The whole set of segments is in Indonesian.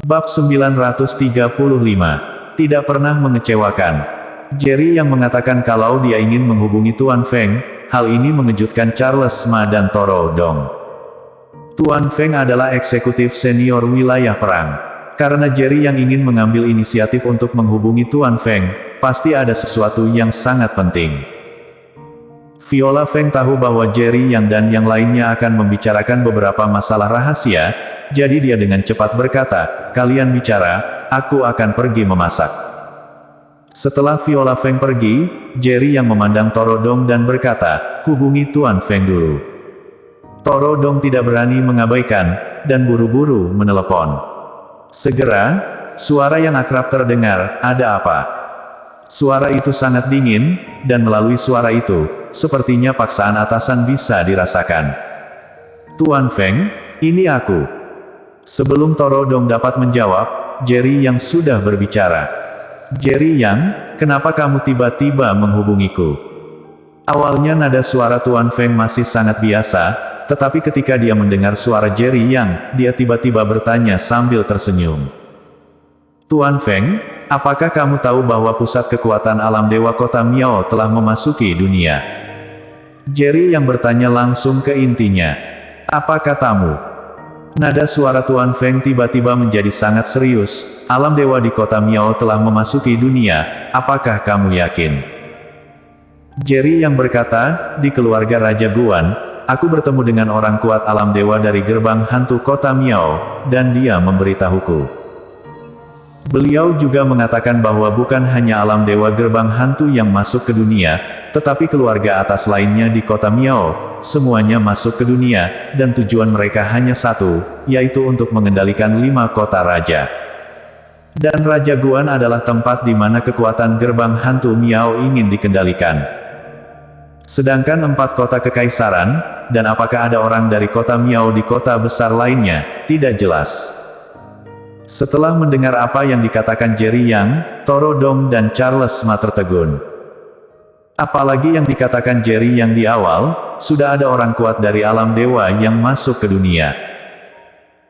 Bab 935. Tidak pernah mengecewakan. Jerry yang mengatakan kalau dia ingin menghubungi Tuan Feng, hal ini mengejutkan Charles Ma dan Toro Dong. Tuan Feng adalah eksekutif senior wilayah perang. Karena Jerry yang ingin mengambil inisiatif untuk menghubungi Tuan Feng, pasti ada sesuatu yang sangat penting. Viola Feng tahu bahwa Jerry yang dan yang lainnya akan membicarakan beberapa masalah rahasia, jadi dia dengan cepat berkata, "Kalian bicara, aku akan pergi memasak." Setelah Viola Feng pergi, Jerry yang memandang Toro Dong dan berkata, "Hubungi Tuan Feng dulu." Toro Dong tidak berani mengabaikan, dan buru-buru menelepon. Segera, suara yang akrab terdengar, "Ada apa?" Suara itu sangat dingin, dan melalui suara itu, sepertinya paksaan atasan bisa dirasakan. "Tuan Feng, ini aku." Sebelum Toro Dong dapat menjawab, Jerry yang sudah berbicara. "Jerry Yang, kenapa kamu tiba-tiba menghubungiku?" Awalnya nada suara Tuan Feng masih sangat biasa, tetapi ketika dia mendengar suara Jerry Yang, dia tiba-tiba bertanya sambil tersenyum. "Tuan Feng, apakah kamu tahu bahwa pusat kekuatan alam Dewa Kota Miao telah memasuki dunia?" Jerry yang bertanya langsung ke intinya. "Apa katamu?" Nada suara Tuan Feng tiba-tiba menjadi sangat serius. "Alam dewa di kota Miao telah memasuki dunia, apakah kamu yakin?" Jerry yang berkata, "Di keluarga Raja Guan, aku bertemu dengan orang kuat alam dewa dari gerbang hantu kota Miao, dan dia memberitahuku." Beliau juga mengatakan bahwa bukan hanya alam dewa gerbang hantu yang masuk ke dunia, tetapi keluarga atas lainnya di kota Miao, semuanya masuk ke dunia, dan tujuan mereka hanya satu, yaitu untuk mengendalikan 5 kota raja. Dan Raja Guan adalah tempat di mana kekuatan gerbang hantu Miao ingin dikendalikan. Sedangkan 4 kota kekaisaran, dan apakah ada orang dari kota Miao di kota besar lainnya, tidak jelas. Setelah mendengar apa yang dikatakan Jerry Yang, Toro Dong dan Charles Ma tertegun. Apalagi yang dikatakan Jerry yang di awal, sudah ada orang kuat dari alam dewa yang masuk ke dunia.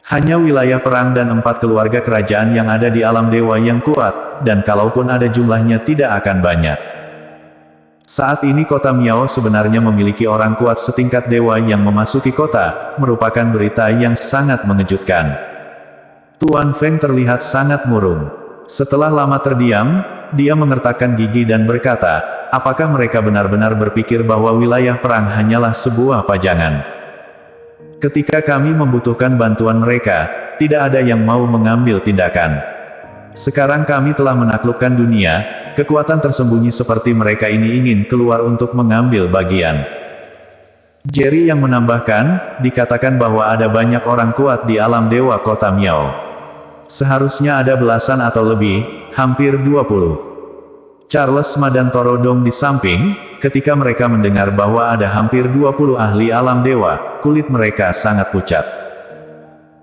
Hanya wilayah perang dan 4 keluarga kerajaan yang ada di alam dewa yang kuat, dan kalaupun ada jumlahnya tidak akan banyak. Saat ini kota Miao sebenarnya memiliki orang kuat setingkat dewa yang memasuki kota, merupakan berita yang sangat mengejutkan. Tuan Feng terlihat sangat murung. Setelah lama terdiam, dia mengertakkan gigi dan berkata, "Apakah mereka benar-benar berpikir bahwa wilayah perang hanyalah sebuah pajangan? Ketika kami membutuhkan bantuan mereka, tidak ada yang mau mengambil tindakan. Sekarang kami telah menaklukkan dunia, kekuatan tersembunyi seperti mereka ini ingin keluar untuk mengambil bagian." Jerry yang menambahkan, dikatakan bahwa ada banyak orang kuat di alam dewa kota Miao. Seharusnya ada belasan atau lebih, hampir 20. Charles Ma dan Toro Dong di samping, ketika mereka mendengar bahwa ada hampir 20 ahli alam dewa, kulit mereka sangat pucat.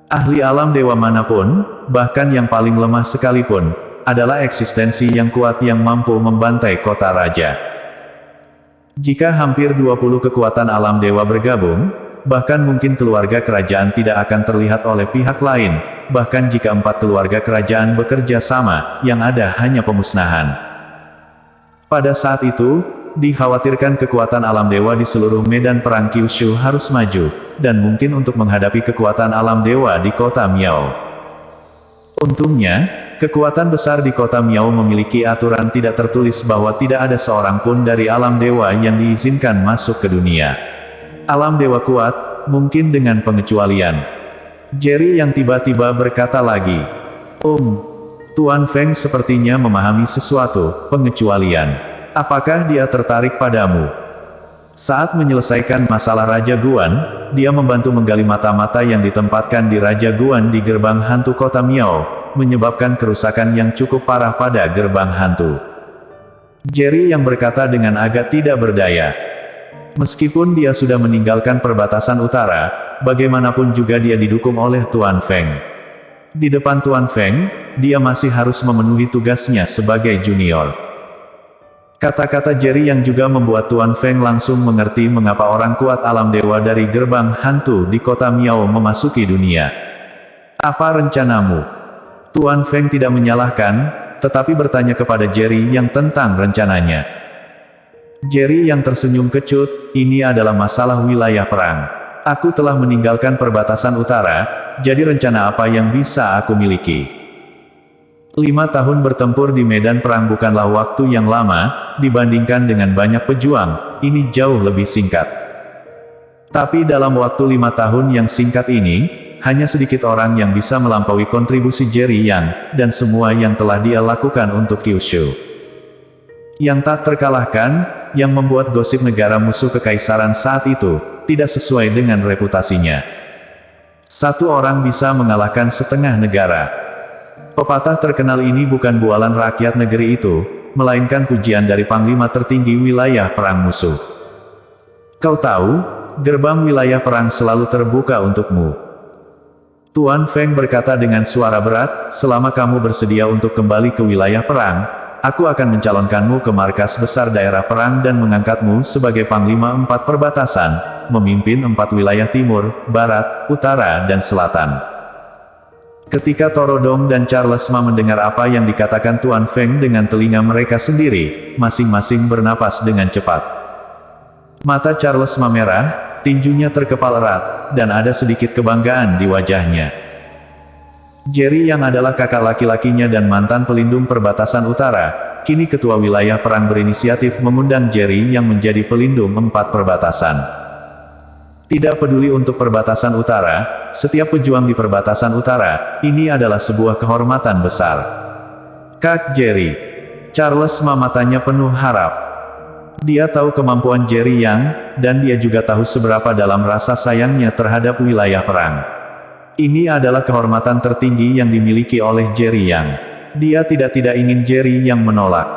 Ahli alam dewa manapun, bahkan yang paling lemah sekalipun, adalah eksistensi yang kuat yang mampu membantai kota raja. Jika hampir 20 kekuatan alam dewa bergabung, bahkan mungkin keluarga kerajaan tidak akan terlihat oleh pihak lain, bahkan jika 4 keluarga kerajaan bekerja sama, yang ada hanya pemusnahan. Pada saat itu, dikhawatirkan kekuatan alam dewa di seluruh medan perang Kyushu harus maju, dan mungkin untuk menghadapi kekuatan alam dewa di kota Miao. Untungnya, kekuatan besar di kota Miao memiliki aturan tidak tertulis bahwa tidak ada seorang pun dari alam dewa yang diizinkan masuk ke dunia. Alam dewa kuat, mungkin dengan pengecualian. Jerry yang tiba-tiba berkata lagi, Tuan Feng sepertinya memahami sesuatu, pengecualian. Apakah dia tertarik padamu?" Saat menyelesaikan masalah Raja Guan, dia membantu menggali mata-mata yang ditempatkan di Raja Guan di gerbang hantu kota Miao, menyebabkan kerusakan yang cukup parah pada gerbang hantu. Jerry yang berkata dengan agak tidak berdaya. Meskipun dia sudah meninggalkan perbatasan utara, bagaimanapun juga dia didukung oleh Tuan Feng. Di depan Tuan Feng, dia masih harus memenuhi tugasnya sebagai junior. Kata-kata Jerry yang juga membuat Tuan Feng langsung mengerti mengapa orang kuat alam dewa dari gerbang hantu di kota Miao memasuki dunia. "Apa rencanamu?" Tuan Feng tidak menyalahkan, tetapi bertanya kepada Jerry Yang tentang rencananya. Jerry Yang tersenyum kecut, ini adalah masalah wilayah perang. Aku telah meninggalkan perbatasan utara, jadi rencana apa yang bisa aku miliki? 5 tahun bertempur di medan perang bukanlah waktu yang lama, dibandingkan dengan banyak pejuang, ini jauh lebih singkat. Tapi dalam waktu 5 tahun yang singkat ini, hanya sedikit orang yang bisa melampaui kontribusi Jerry Yang, dan semua yang telah dia lakukan untuk Kyushu. Yang tak terkalahkan, yang membuat gosip negara musuh kekaisaran saat itu, tidak sesuai dengan reputasinya. Satu orang bisa mengalahkan setengah negara. Pepatah terkenal ini bukan bualan rakyat negeri itu, melainkan pujian dari panglima tertinggi wilayah perang musuh. Kau tahu, gerbang wilayah perang selalu terbuka untukmu. Tuan Feng berkata dengan suara berat, selama kamu bersedia untuk kembali ke wilayah perang, aku akan mencalonkanmu ke markas besar daerah perang dan mengangkatmu sebagai panglima 4 perbatasan, memimpin 4 wilayah timur, barat, utara dan selatan. Ketika Torodong dan Charles Ma mendengar apa yang dikatakan Tuan Feng dengan telinga mereka sendiri, masing-masing bernapas dengan cepat. Mata Charles Ma merah, tinjunya terkepal erat, dan ada sedikit kebanggaan di wajahnya. Jerry Yang adalah kakak laki-lakinya dan mantan pelindung perbatasan utara, kini ketua wilayah perang berinisiatif mengundang Jerry Yang menjadi pelindung 4 perbatasan. Tidak peduli untuk perbatasan utara, setiap pejuang di perbatasan utara, ini adalah sebuah kehormatan besar. Kak Jerry. Charles Ma matanya penuh harap. Dia tahu kemampuan Jerry Yang, dan dia juga tahu seberapa dalam rasa sayangnya terhadap wilayah perang. Ini adalah kehormatan tertinggi yang dimiliki oleh Jerry Yang. Dia tidak ingin Jerry Yang menolak.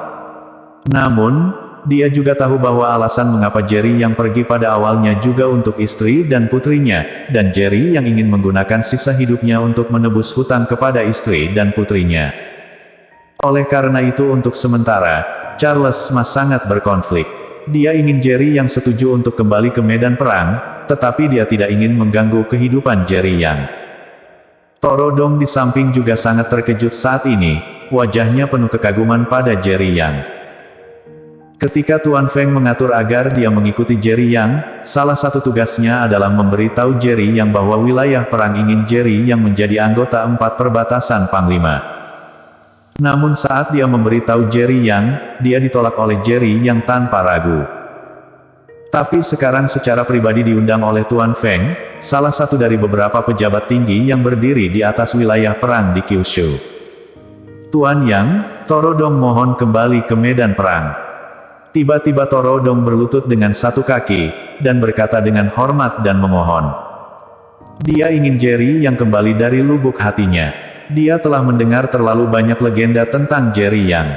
Namun, dia juga tahu bahwa alasan mengapa Jerry Yang pergi pada awalnya juga untuk istri dan putrinya, dan Jerry Yang ingin menggunakan sisa hidupnya untuk menebus hutang kepada istri dan putrinya. Oleh karena itu untuk sementara, Charles Ma sangat berkonflik. Dia ingin Jerry Yang setuju untuk kembali ke medan perang, tetapi dia tidak ingin mengganggu kehidupan Jerry Yang. Torodong di samping juga sangat terkejut saat ini, wajahnya penuh kekaguman pada Jerry Yang. Ketika Tuan Feng mengatur agar dia mengikuti Jerry Yang, salah satu tugasnya adalah memberitahu Jerry Yang bahwa wilayah perang ingin Jerry Yang menjadi anggota 4 perbatasan panglima. Namun saat dia memberitahu Jerry Yang, dia ditolak oleh Jerry Yang tanpa ragu. Tapi sekarang secara pribadi diundang oleh Tuan Feng, salah satu dari beberapa pejabat tinggi yang berdiri di atas wilayah perang di Kyushu. Tuan Yang, Torodong mohon kembali ke medan perang. Tiba-tiba Torodong berlutut dengan satu kaki, dan berkata dengan hormat dan memohon. Dia ingin Jerry Yang kembali dari lubuk hatinya. Dia telah mendengar terlalu banyak legenda tentang Jerry Yang.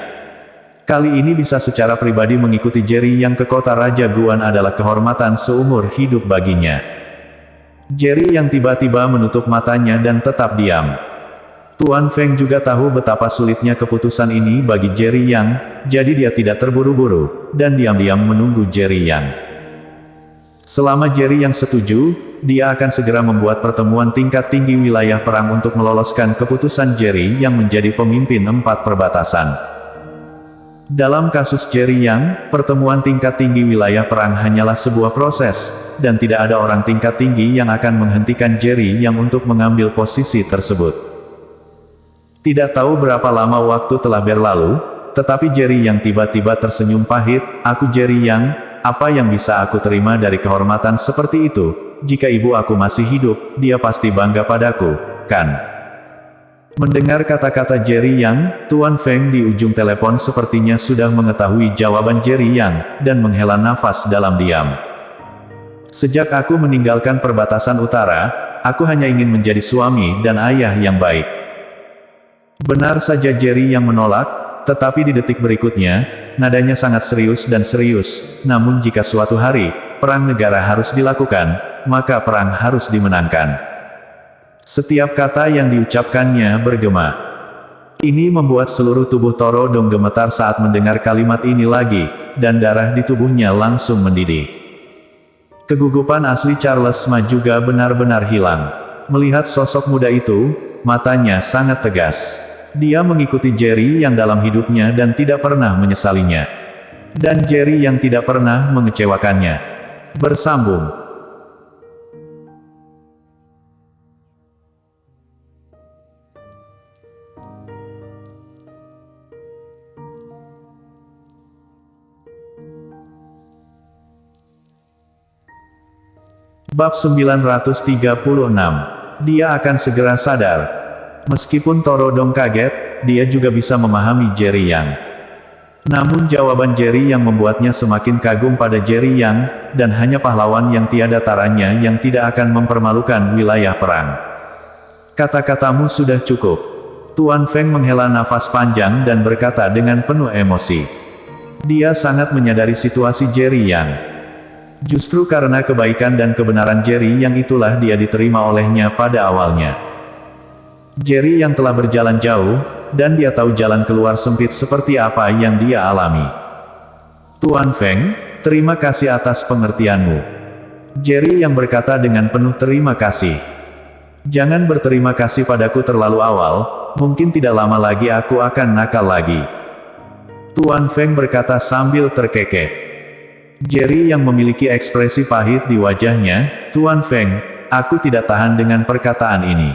Kali ini bisa secara pribadi mengikuti Jerry Yang ke kota Raja Guan adalah kehormatan seumur hidup baginya. Jerry Yang tiba-tiba menutup matanya dan tetap diam. Tuan Feng juga tahu betapa sulitnya keputusan ini bagi Jerry Yang, jadi dia tidak terburu-buru, dan diam-diam menunggu Jerry Yang. Selama Jerry Yang setuju, dia akan segera membuat pertemuan tingkat tinggi wilayah perang untuk meloloskan keputusan Jerry Yang menjadi pemimpin 4 perbatasan. Dalam kasus Jerry Yang, pertemuan tingkat tinggi wilayah perang hanyalah sebuah proses, dan tidak ada orang tingkat tinggi yang akan menghentikan Jerry Yang untuk mengambil posisi tersebut. Tidak tahu berapa lama waktu telah berlalu, tetapi Jerry Yang tiba-tiba tersenyum pahit, aku Jerry Yang, apa yang bisa aku terima dari kehormatan seperti itu? Jika ibu aku masih hidup, dia pasti bangga padaku, kan? Mendengar kata-kata Jerry Yang, Tuan Feng di ujung telepon sepertinya sudah mengetahui jawaban Jerry Yang, dan menghela nafas dalam diam. Sejak aku meninggalkan perbatasan utara, aku hanya ingin menjadi suami dan ayah yang baik. Benar saja Jerry Yang menolak, tetapi di detik berikutnya, nadanya sangat serius dan serius, namun jika suatu hari, perang negara harus dilakukan, maka perang harus dimenangkan. Setiap kata yang diucapkannya bergema. Ini membuat seluruh tubuh Torodong gemetar saat mendengar kalimat ini lagi, dan darah di tubuhnya langsung mendidih. Kegugupan asli Charles Ma juga benar-benar hilang. Melihat sosok muda itu, matanya sangat tegas. Dia mengikuti Jerry yang dalam hidupnya dan tidak pernah menyesalinya. Dan Jerry yang tidak pernah mengecewakannya. Bersambung. Bab 936. Dia akan segera sadar. Meskipun Torodong kaget, dia juga bisa memahami Jerry Yang. Namun jawaban Jerry yang membuatnya semakin kagum pada Jerry Yang, dan hanya pahlawan yang tiada taranya yang tidak akan mempermalukan wilayah perang. Kata-katamu sudah cukup. Tuan Feng menghela nafas panjang dan berkata dengan penuh emosi. Dia sangat menyadari situasi Jerry Yang. Justru karena kebaikan dan kebenaran Jerry yang itulah dia diterima olehnya pada awalnya. Jerry yang telah berjalan jauh, dan dia tahu jalan keluar sempit seperti apa yang dia alami. Tuan Feng, terima kasih atas pengertianmu. Jerry yang berkata dengan penuh terima kasih. Jangan berterima kasih padaku terlalu awal, mungkin tidak lama lagi aku akan nakal lagi. Tuan Feng berkata sambil terkekeh. Jerry yang memiliki ekspresi pahit di wajahnya, Tuan Feng, aku tidak tahan dengan perkataan ini.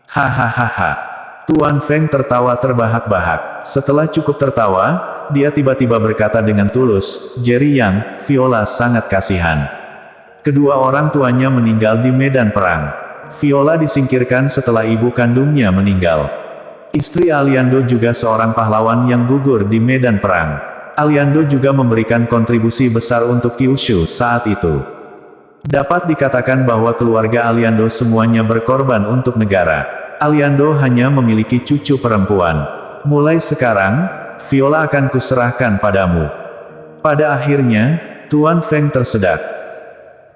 Hahaha. Tuan Feng tertawa terbahak-bahak. Setelah cukup tertawa, dia tiba-tiba berkata dengan tulus, Jerry Yang, Viola sangat kasihan. Kedua orang tuanya meninggal di medan perang. Viola disingkirkan setelah ibu kandungnya meninggal. Istri Aliando juga seorang pahlawan yang gugur di medan perang. Aliando juga memberikan kontribusi besar untuk Kyushu saat itu. Dapat dikatakan bahwa keluarga Aliando semuanya berkorban untuk negara. Aliando hanya memiliki cucu perempuan. Mulai sekarang, Viola akan kuserahkan padamu. Pada akhirnya, Tuan Feng tersedak.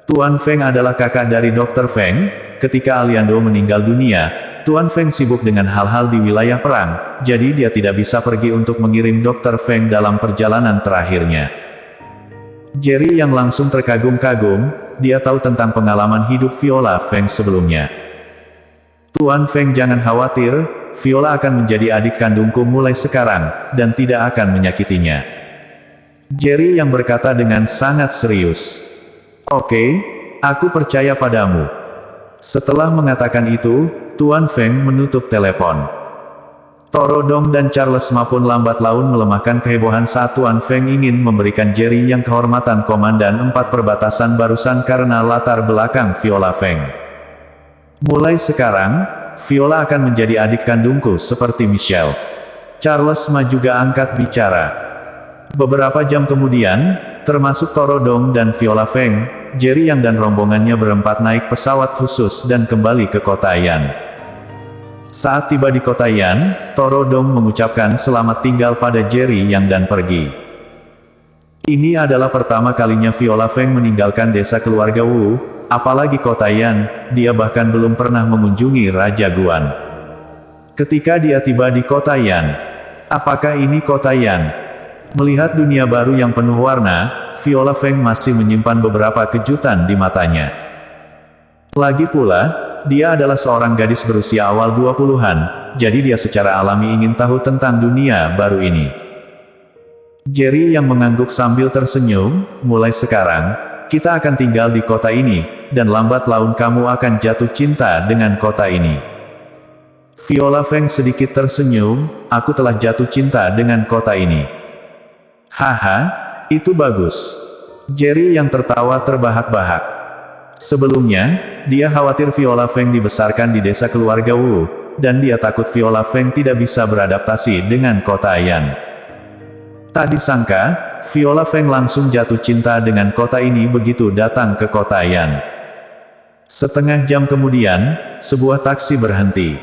Tuan Feng adalah kakak dari Dr. Feng. Ketika Aliando meninggal dunia, Tuan Feng sibuk dengan hal-hal di wilayah perang, jadi dia tidak bisa pergi untuk mengirim Dr. Feng dalam perjalanan terakhirnya. Jerry yang langsung terkagum-kagum, dia tahu tentang pengalaman hidup Viola Feng sebelumnya. Tuan Feng jangan khawatir, Viola akan menjadi adik kandungku mulai sekarang, dan tidak akan menyakitinya. Jerry yang berkata dengan sangat serius. Oke, aku percaya padamu. Setelah mengatakan itu, Tuan Feng menutup telepon. Torodong dan Charles Ma pun lambat laun melemahkan kehebohan saat Tuan Feng ingin memberikan Jerry yang kehormatan Komandan 4 Perbatasan barusan karena latar belakang Viola Feng. Mulai sekarang, Viola akan menjadi adik kandungku seperti Michelle. Charles Ma juga angkat bicara. Beberapa jam kemudian, termasuk Torodong dan Viola Feng, Jerry Yang dan rombongannya berempat naik pesawat khusus dan kembali ke kota Yan. Saat tiba di kota Yan, Torodong mengucapkan selamat tinggal pada Jerry Yang dan pergi. Ini adalah pertama kalinya Viola Feng meninggalkan desa keluarga Wu, apalagi kota Yan, dia bahkan belum pernah mengunjungi Raja Guan. Ketika dia tiba di kota Yan, apakah ini kota Yan? Melihat dunia baru yang penuh warna, Viola Feng masih menyimpan beberapa kejutan di matanya. Lagi pula, dia adalah seorang gadis berusia awal 20-an, jadi dia secara alami ingin tahu tentang dunia baru ini. Jerry yang mengangguk sambil tersenyum, mulai sekarang, kita akan tinggal di kota ini, dan lambat laun kamu akan jatuh cinta dengan kota ini. Viola Feng sedikit tersenyum, aku telah jatuh cinta dengan kota ini. Haha, itu bagus. Jerry yang tertawa terbahak-bahak. Sebelumnya, dia khawatir Viola Feng dibesarkan di desa keluarga Wu, dan dia takut Viola Feng tidak bisa beradaptasi dengan kota Yan. Tak disangka, Viola Feng langsung jatuh cinta dengan kota ini begitu datang ke kota Yan. Setengah jam kemudian, sebuah taksi berhenti.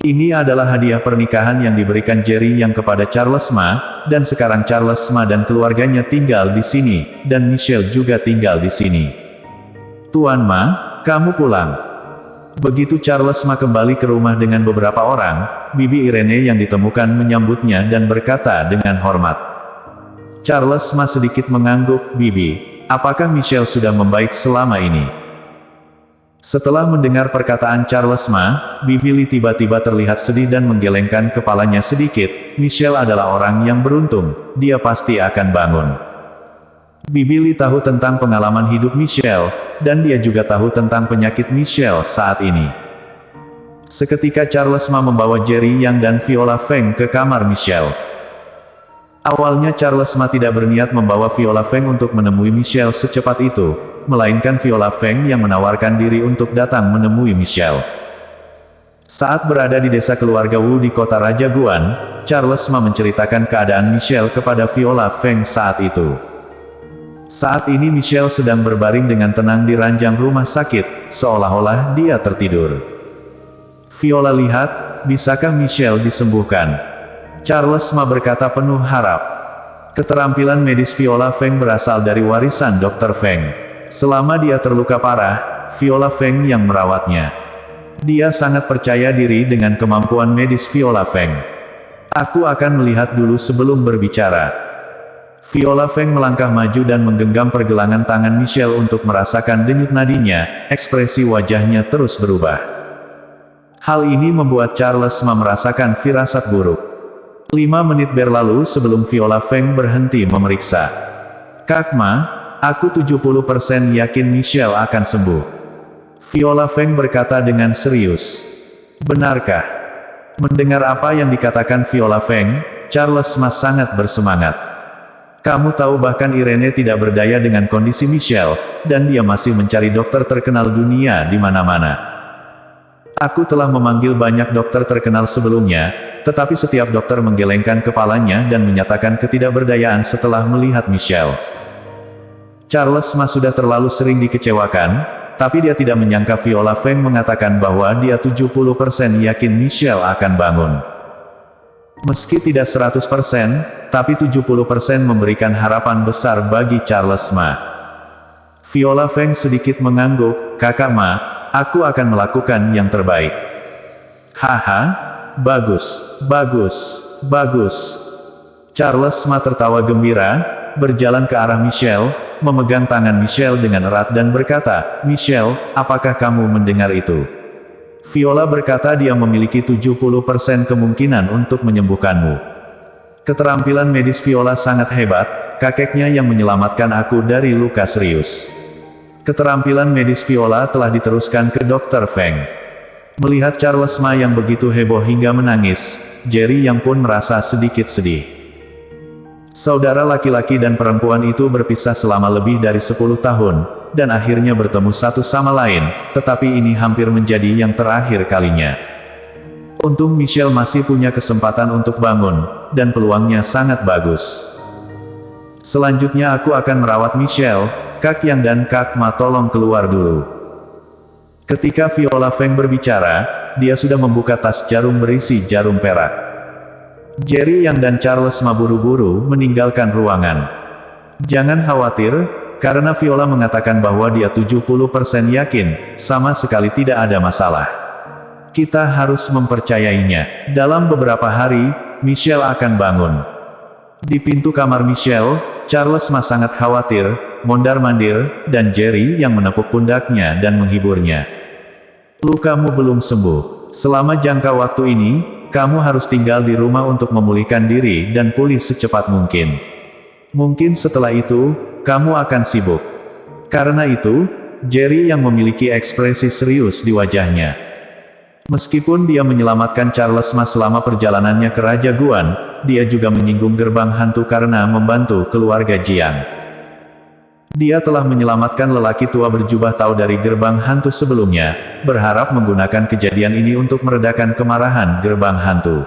Ini adalah hadiah pernikahan yang diberikan Jerry yang kepada Charles Ma, dan sekarang Charles Ma dan keluarganya tinggal di sini, dan Michelle juga tinggal di sini. Tuan Ma, kamu pulang. Begitu Charles Ma kembali ke rumah dengan beberapa orang, Bibi Irene yang ditemukan menyambutnya dan berkata dengan hormat. Charles Ma sedikit mengangguk, Bibi, apakah Michelle sudah membaik selama ini? Setelah mendengar perkataan Charles Ma, Bibi Li tiba-tiba terlihat sedih dan menggelengkan kepalanya sedikit. Michelle adalah orang yang beruntung, dia pasti akan bangun. Bibi Li tahu tentang pengalaman hidup Michelle, dan dia juga tahu tentang penyakit Michelle saat ini. Seketika Charles Ma membawa Jerry Yang dan Viola Feng ke kamar Michelle. Awalnya Charles Ma tidak berniat membawa Viola Feng untuk menemui Michelle secepat itu, melainkan Viola Feng yang menawarkan diri untuk datang menemui Michelle. Saat berada di desa keluarga Wu di kota Raja Guan, Charles Ma menceritakan keadaan Michelle kepada Viola Feng saat itu. Saat ini Michelle sedang berbaring dengan tenang di ranjang rumah sakit, seolah-olah dia tertidur. Viola lihat, bisakah Michelle disembuhkan? Charles Ma berkata penuh harap. Keterampilan medis Viola Feng berasal dari warisan Dr. Feng. Selama dia terluka parah, Viola Feng yang merawatnya. Dia sangat percaya diri dengan kemampuan medis Viola Feng. Aku akan melihat dulu sebelum berbicara. Viola Feng melangkah maju dan menggenggam pergelangan tangan Michelle untuk merasakan denyut nadinya, ekspresi wajahnya terus berubah. Hal ini membuat Charles Ma merasakan firasat buruk. 5 menit berlalu sebelum Viola Feng berhenti memeriksa. Kak Ma, aku 70% yakin Michelle akan sembuh. Viola Feng berkata dengan serius. Benarkah? Mendengar apa yang dikatakan Viola Feng, Charles Ma sangat bersemangat. Kamu tahu bahkan Irene tidak berdaya dengan kondisi Michelle, dan dia masih mencari dokter terkenal dunia di mana-mana. Aku telah memanggil banyak dokter terkenal sebelumnya, tetapi setiap dokter menggelengkan kepalanya dan menyatakan ketidakberdayaan setelah melihat Michelle. Charles Ma sudah terlalu sering dikecewakan, tapi dia tidak menyangka Viola Feng mengatakan bahwa dia 70% yakin Michelle akan bangun. Meski tidak 100%, tapi 70% memberikan harapan besar bagi Charles Ma. Viola Feng sedikit mengangguk, Kakak Ma, aku akan melakukan yang terbaik. Haha. Bagus, bagus, bagus. Charles Ma tertawa gembira, berjalan ke arah Michelle, memegang tangan Michelle dengan erat dan berkata, Michelle, apakah kamu mendengar itu? Viola berkata dia memiliki 70% kemungkinan untuk menyembuhkanmu. Keterampilan medis Viola sangat hebat, kakeknya yang menyelamatkan aku dari luka serius. Keterampilan medis Viola telah diteruskan ke Dr. Feng. Melihat Charles Ma yang begitu heboh hingga menangis, Jerry Yang pun merasa sedikit sedih. Saudara laki-laki dan perempuan itu berpisah selama lebih dari 10 tahun, dan akhirnya bertemu satu sama lain, tetapi ini hampir menjadi yang terakhir kalinya. Untung Michelle masih punya kesempatan untuk bangun, dan peluangnya sangat bagus. Selanjutnya aku akan merawat Michelle, Kak Yang dan Kak Ma tolong keluar dulu. Ketika Viola Feng berbicara, dia sudah membuka tas jarum berisi jarum perak. Jerry Yang dan Charles Ma buru-buru meninggalkan ruangan. Jangan khawatir, karena Viola mengatakan bahwa dia 70% yakin, sama sekali tidak ada masalah. Kita harus mempercayainya. Dalam beberapa hari, Michelle akan bangun. Di pintu kamar Michelle, Charles Ma sangat khawatir, mondar-mandir, dan Jerry yang menepuk pundaknya dan menghiburnya. Lukamu belum sembuh. Selama jangka waktu ini, kamu harus tinggal di rumah untuk memulihkan diri dan pulih secepat mungkin. Mungkin setelah itu, kamu akan sibuk. Karena itu, Jerry yang memiliki ekspresi serius di wajahnya. Meskipun dia menyelamatkan Charles Ma selama perjalanannya ke Raja Guan, dia juga menyinggung gerbang hantu karena membantu keluarga Jiang. Dia telah menyelamatkan lelaki tua berjubah tahu dari gerbang hantu sebelumnya, berharap menggunakan kejadian ini untuk meredakan kemarahan gerbang hantu.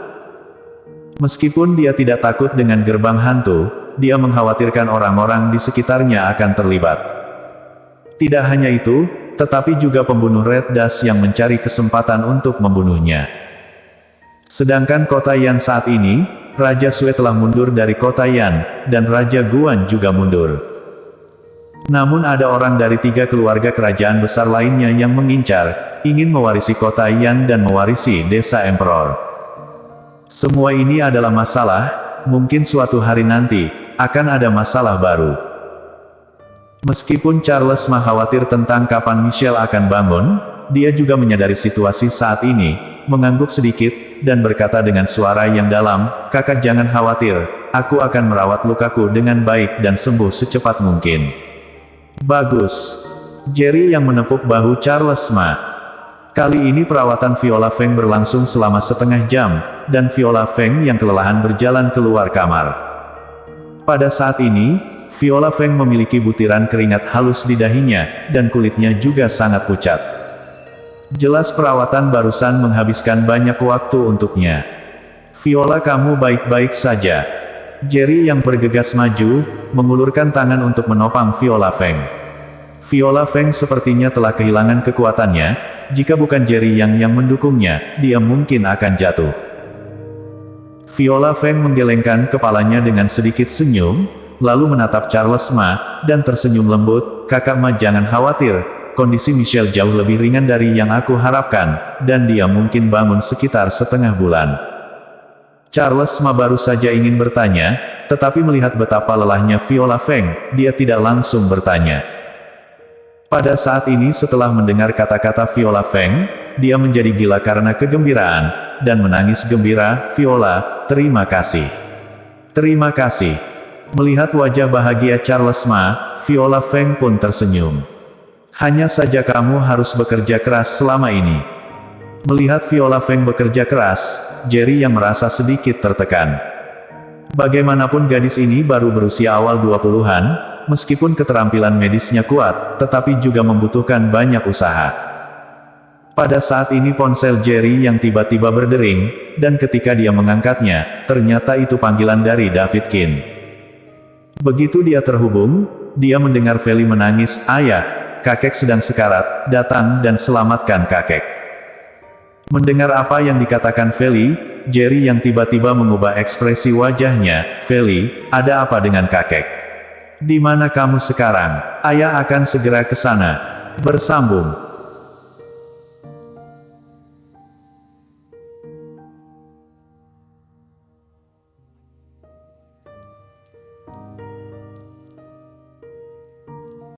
Meskipun dia tidak takut dengan gerbang hantu, dia mengkhawatirkan orang-orang di sekitarnya akan terlibat. Tidak hanya itu, tetapi juga pembunuh Red Dust yang mencari kesempatan untuk membunuhnya. Sedangkan kota Yan saat ini, Raja Sui telah mundur dari kota Yan, dan Raja Guan juga mundur. Namun ada orang dari 3 keluarga kerajaan besar lainnya yang mengincar, ingin mewarisi kota Yan dan mewarisi desa Emperor. Semua ini adalah masalah, mungkin suatu hari nanti, akan ada masalah baru. Meskipun Charles Ma khawatir tentang kapan Michelle akan bangun, dia juga menyadari situasi saat ini, mengangguk sedikit, dan berkata dengan suara yang dalam, "Kakak jangan khawatir, aku akan merawat lukaku dengan baik dan sembuh secepat mungkin." "Bagus." Jerry yang menepuk bahu Charles Ma. Kali ini perawatan Viola Feng berlangsung selama setengah jam, dan Viola Feng yang kelelahan berjalan keluar kamar. Pada saat ini, Viola Feng memiliki butiran keringat halus di dahinya, dan kulitnya juga sangat pucat. Jelas perawatan barusan menghabiskan banyak waktu untuknya. "Viola, kamu baik-baik saja?" Jerry yang bergegas maju, mengulurkan tangan untuk menopang Viola Feng. Viola Feng sepertinya telah kehilangan kekuatannya, jika bukan Jerry yang mendukungnya, dia mungkin akan jatuh. Viola Feng menggelengkan kepalanya dengan sedikit senyum, lalu menatap Charles Ma, dan tersenyum lembut, "Kakak Ma jangan khawatir, kondisi Michelle jauh lebih ringan dari yang aku harapkan, dan dia mungkin bangun sekitar setengah bulan." Charles Ma baru saja ingin bertanya, tetapi melihat betapa lelahnya Viola Feng, dia tidak langsung bertanya. Pada saat ini setelah mendengar kata-kata Viola Feng, dia menjadi gila karena kegembiraan, dan menangis gembira, "Viola, terima kasih. Terima kasih." Melihat wajah bahagia Charles Ma, Viola Feng pun tersenyum. "Hanya saja kamu harus bekerja keras selama ini." Melihat Viola Feng bekerja keras, Jerry yang merasa sedikit tertekan. Bagaimanapun gadis ini baru berusia awal 20-an, meskipun keterampilan medisnya kuat, tetapi juga membutuhkan banyak usaha. Pada saat ini ponsel Jerry yang tiba-tiba berdering, dan ketika dia mengangkatnya, ternyata itu panggilan dari David Kin. Begitu dia terhubung, dia mendengar Feli menangis, "Ayah, kakek sedang sekarat, datang dan selamatkan kakek." Mendengar apa yang dikatakan Feli, Jerry yang tiba-tiba mengubah ekspresi wajahnya, "Feli, ada apa dengan kakek? Di mana kamu sekarang?" "Ayah akan segera ke sana." Bersambung.